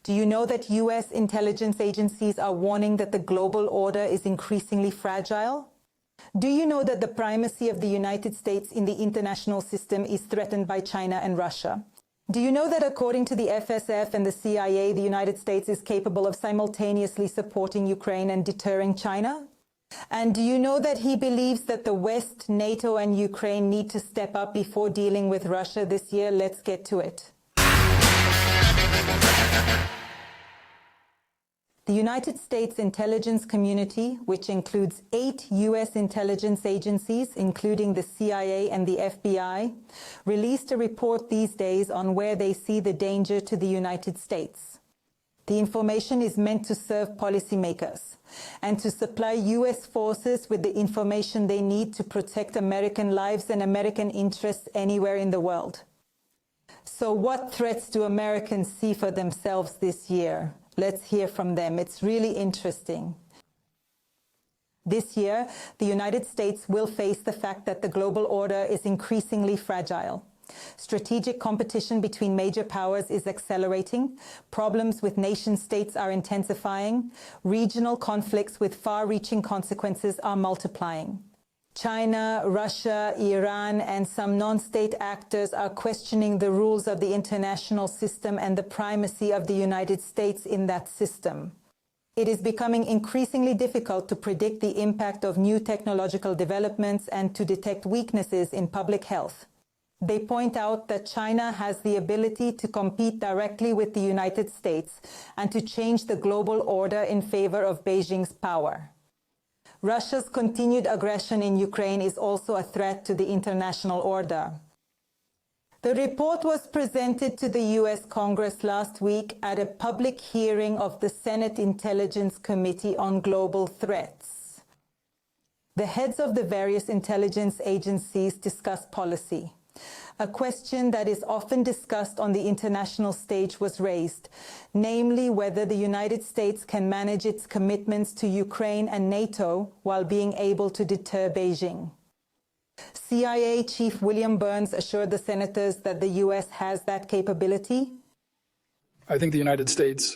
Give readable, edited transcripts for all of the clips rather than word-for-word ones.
Do you know that U.S. intelligence agencies are warning that the global order is increasingly fragile? Do you know that the primacy of the United States in the international system is threatened by China and Russia? Do you know that according to the FSF and the CIA, the United States is capable of simultaneously supporting Ukraine and deterring China? And do you know that he believes that the West, NATO and Ukraine need to step up before dealing with Russia this year? Let's get to it. The United States intelligence community, which includes 8 U.S. intelligence agencies, including the CIA and the FBI, released a report these days on where they see the danger to the United States. The information is meant to serve policymakers and to supply U.S. forces with the information they need to protect American lives and American interests anywhere in the world. So what threats do Americans see for themselves this year? Let's hear from them. It's really interesting. This year, the United States will face the fact that the global order is increasingly fragile. Strategic competition between major powers is accelerating, problems with nation-states are intensifying, regional conflicts with far-reaching consequences are multiplying. China, Russia, Iran, and some non-state actors are questioning the rules of the international system and the primacy of the United States in that system. It is becoming increasingly difficult to predict the impact of new technological developments and to detect weaknesses in public health. They point out that China has the ability to compete directly with the United States and to change the global order in favor of Beijing's power. Russia's continued aggression in Ukraine is also a threat to the international order. The report was presented to the U.S. Congress last week at a public hearing of the Senate Intelligence Committee on Global Threats. The heads of the various intelligence agencies discussed policy. A question that is often discussed on the international stage was raised, namely whether the United States can manage its commitments to Ukraine and NATO while being able to deter Beijing. CIA Chief William Burns assured the senators that the U.S. has that capability. I think the United States,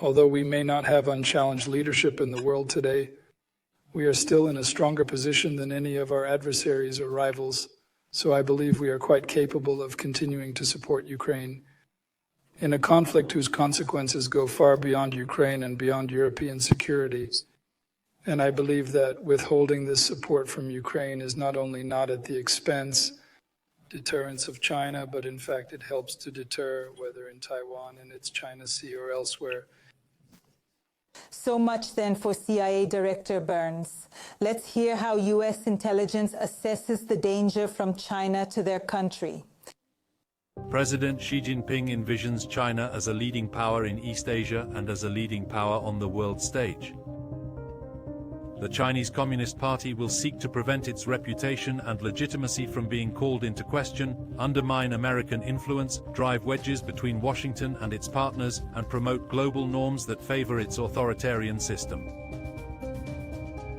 although we may not have unchallenged leadership in the world today, we are still in a stronger position than any of our adversaries or rivals. So I believe we are quite capable of continuing to support Ukraine in a conflict whose consequences go far beyond Ukraine and beyond European security. And I believe that withholding this support from Ukraine is not only not at the expense, deterrence of China, but in fact it helps to deter, whether in Taiwan and its China Sea or elsewhere. So much then for CIA Director Burns. Let's hear how U.S. intelligence assesses the danger from China to their country. President Xi Jinping envisions China as a leading power in East Asia and as a leading power on the world stage. The Chinese Communist Party will seek to prevent its reputation and legitimacy from being called into question, undermine American influence, drive wedges between Washington and its partners, and promote global norms that favor its authoritarian system.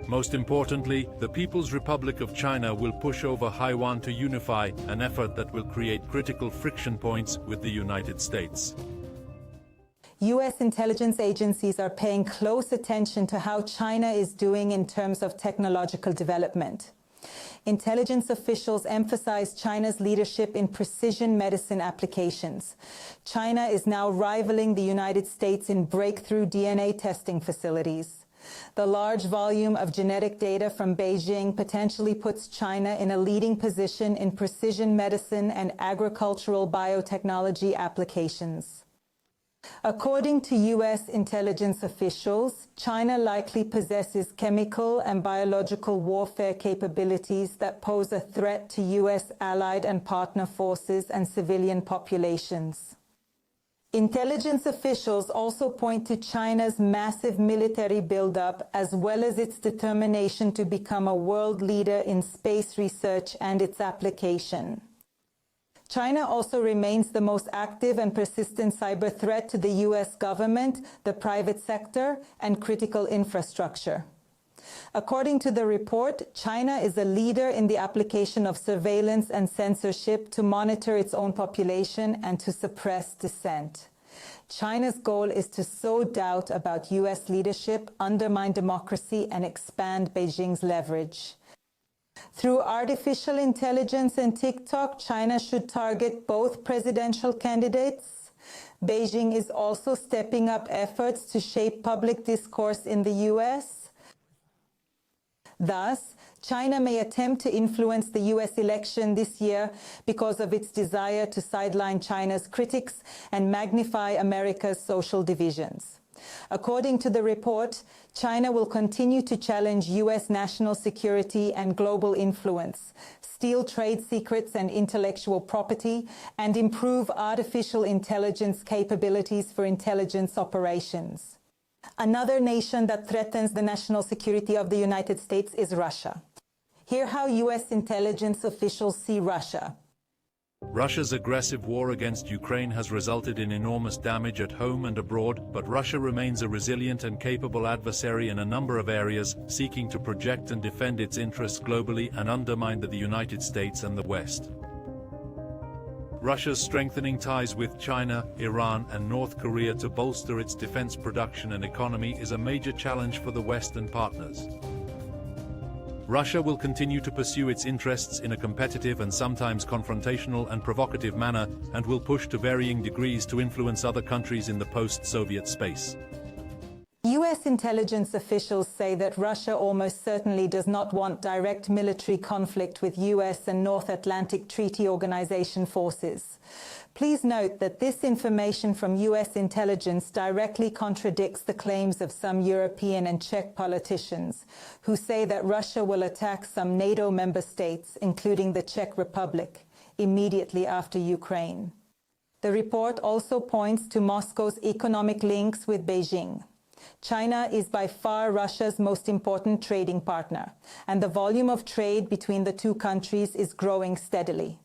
Most importantly, the People's Republic of China will push over Taiwan to unify, an effort that will create critical friction points with the United States. U.S. intelligence agencies are paying close attention to how China is doing in terms of technological development. Intelligence officials emphasize China's leadership in precision medicine applications. China is now rivaling the United States in breakthrough DNA testing facilities. The large volume of genetic data from Beijing potentially puts China in a leading position in precision medicine and agricultural biotechnology applications. According to U.S. intelligence officials, China likely possesses chemical and biological warfare capabilities that pose a threat to U.S. allied and partner forces and civilian populations. Intelligence officials also point to China's massive military buildup as well as its determination to become a world leader in space research and its application. China also remains the most active and persistent cyber threat to the U.S. government, the private sector, and critical infrastructure. According to the report, China is a leader in the application of surveillance and censorship to monitor its own population and to suppress dissent. China's goal is to sow doubt about US leadership, undermine democracy, and expand Beijing's leverage. Through artificial intelligence and TikTok, China should target both presidential candidates. Beijing is also stepping up efforts to shape public discourse in the US. Thus, China may attempt to influence the US election this year because of its desire to sideline China's critics and magnify America's social divisions. According to the report, China will continue to challenge US national security and global influence, steal trade secrets and intellectual property, and improve artificial intelligence capabilities for intelligence operations. Another nation that threatens the national security of the United States is Russia. Hear how US intelligence officials see Russia. Russia's aggressive war against Ukraine has resulted in enormous damage at home and abroad, but Russia remains a resilient and capable adversary in a number of areas, seeking to project and defend its interests globally and undermine the United States and the West. Russia's strengthening ties with China, Iran, and North Korea to bolster its defense production and economy is a major challenge for the Western partners. Russia will continue to pursue its interests in a competitive and sometimes confrontational and provocative manner, and will push to varying degrees to influence other countries in the post-Soviet space. US intelligence officials say that Russia almost certainly does not want direct military conflict with US and North Atlantic Treaty Organization forces. Please note that this information from US intelligence directly contradicts the claims of some European and Czech politicians, who say that Russia will attack some NATO member states, including the Czech Republic, immediately after Ukraine. The report also points to Moscow's economic links with Beijing. China is by far Russia's most important trading partner, and the volume of trade between the two countries is growing steadily.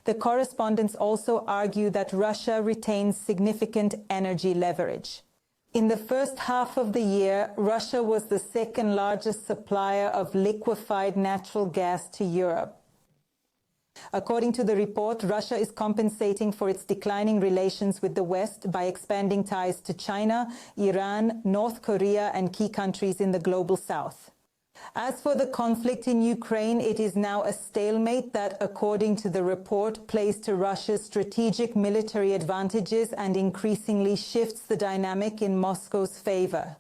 The correspondents also argue that Russia retains significant energy leverage. In the first half of the year, Russia was the second largest supplier of liquefied natural gas to Europe. According to the report, Russia is compensating for its declining relations with the West by expanding ties to China, Iran, North Korea, and key countries in the global South. As for the conflict in Ukraine, it is now a stalemate that, according to the report, plays to Russia's strategic military advantages and increasingly shifts the dynamic in Moscow's favor.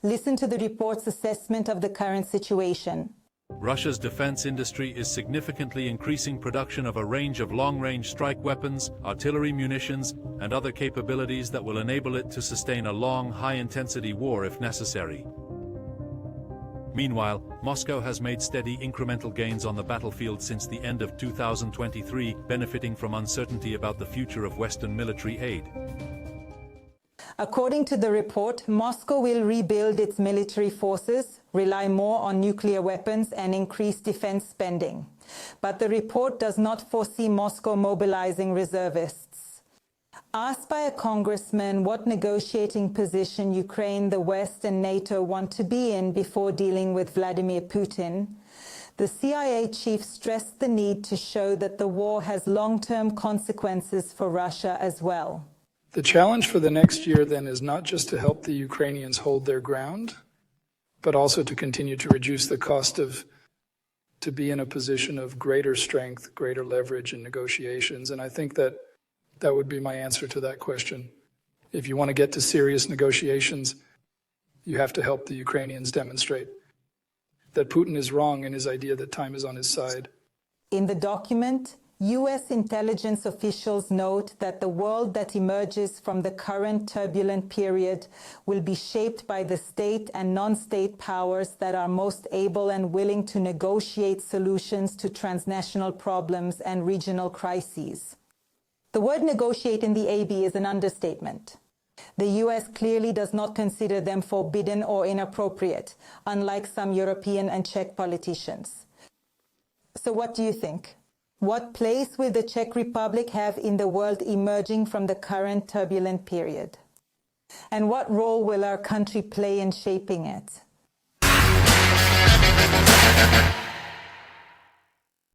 Listen to the report's assessment of the current situation. Russia's defense industry is significantly increasing production of a range of long-range strike weapons, artillery munitions, and other capabilities that will enable it to sustain a long, high-intensity war if necessary. Meanwhile, Moscow has made steady incremental gains on the battlefield since the end of 2023, benefiting from uncertainty about the future of Western military aid. According to the report, Moscow will rebuild its military forces, rely more on nuclear weapons, and increase defense spending. But the report does not foresee Moscow mobilizing reservists. Asked by a congressman what negotiating position Ukraine, the West, and NATO want to be in before dealing with Vladimir Putin, the CIA chief stressed the need to show that the war has long-term consequences for Russia as well. The challenge for the next year then is not just to help the Ukrainians hold their ground, but also to continue to reduce the cost to be in a position of greater strength, greater leverage in negotiations. And I think that would be my answer to that question. If you want to get to serious negotiations, you have to help the Ukrainians demonstrate that Putin is wrong in his idea that time is on his side. In the document, US intelligence officials note that the world that emerges from the current turbulent period will be shaped by the state and non-state powers that are most able and willing to negotiate solutions to transnational problems and regional crises. The word negotiate in the AB is an understatement. The US clearly does not consider them forbidden or inappropriate, unlike some European and Czech politicians. So what do you think? What place will the Czech Republic have in the world emerging from the current turbulent period? And what role will our country play in shaping it?